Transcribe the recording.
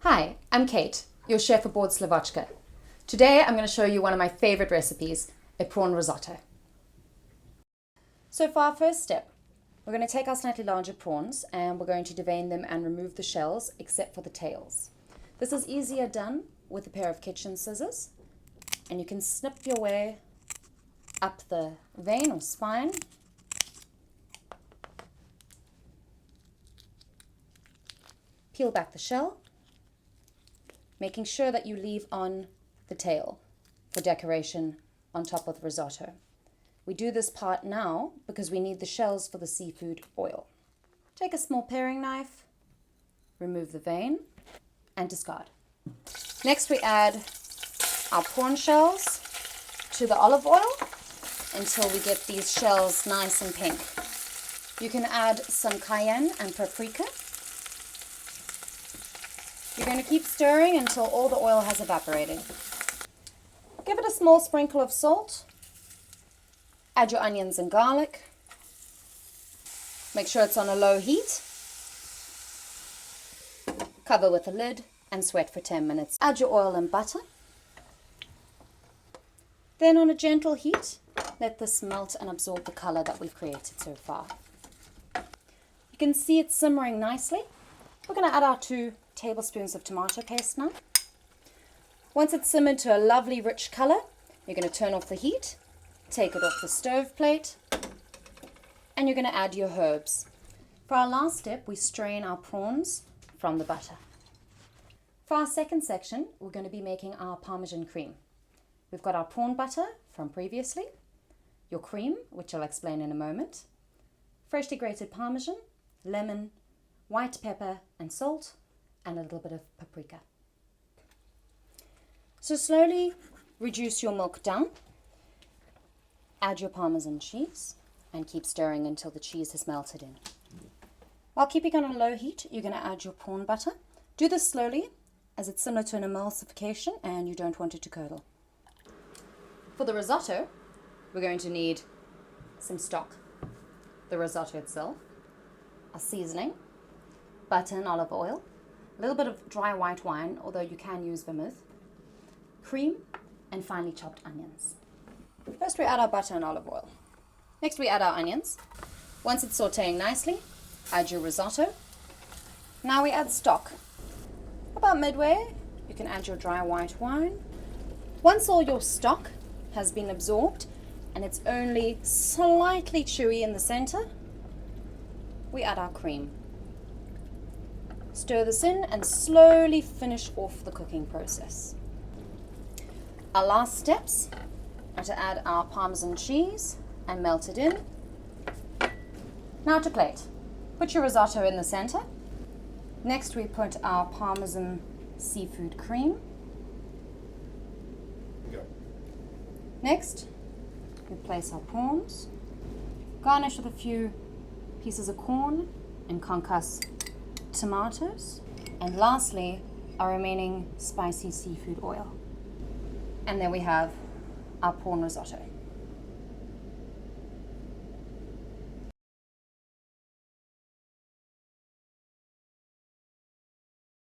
Hi, I'm Kate, your chef aboard Slivocka. Today I'm going to show you one of my favorite recipes, a prawn risotto. So for our first step, we're going to take our slightly larger prawns and we're going to devein them and remove the shells except for the tails. This is easier done with a pair of kitchen scissors, and you can snip your way up the vein or spine. Peel back the shell, making sure that you leave on the tail for decoration on top of the risotto. We do this part now because we need the shells for the seafood oil. Take a small paring knife, remove the vein, and discard. Next we add our prawn shells to the olive oil until we get these shells nice and pink. You can add some cayenne and paprika. You're going to keep stirring until all the oil has evaporated. Give it a small sprinkle of salt. Add your onions and garlic. Make sure it's on a low heat. Cover with a lid and sweat for 10 minutes. Add your oil and butter. Then on a gentle heat, let this melt and absorb the color that we've created so far. You can see it simmering nicely. We're going to add our 2 tablespoons of tomato paste now. Once it's simmered to a lovely rich color, you're going to turn off the heat, take it off the stove plate, and you're going to add your herbs. For our last step, we strain our prawns from the butter. For our second section, we're going to be making our Parmesan cream. We've got our prawn butter from previously, your cream, which I'll explain in a moment, freshly grated Parmesan, lemon, white pepper and salt, and a little bit of paprika. So slowly reduce your milk down, add your Parmesan cheese, and keep stirring until the cheese has melted in. While keeping it on a low heat, you're going to add your prawn butter. Do this slowly, as it's similar to an emulsification and you don't want it to curdle. For the risotto, we're going to need some stock, the risotto itself, a seasoning, butter and olive oil, a little bit of dry white wine, although you can use vermouth, cream, and finely chopped onions. First we add our butter and olive oil. Next we add our onions. Once it's sauteing nicely, add your risotto. Now we add stock. About midway, you can add your dry white wine. Once all your stock has been absorbed and it's only slightly chewy in the center, we add our cream. Stir this in and slowly finish off the cooking process. Our last steps are to add our Parmesan cheese and melt it in. Now to plate. Put your risotto in the center. Next we put our Parmesan seafood cream. Next we place our prawns. Garnish with a few pieces of corn and concussed tomatoes, and lastly our remaining spicy seafood oil. And then we have our prawn risotto.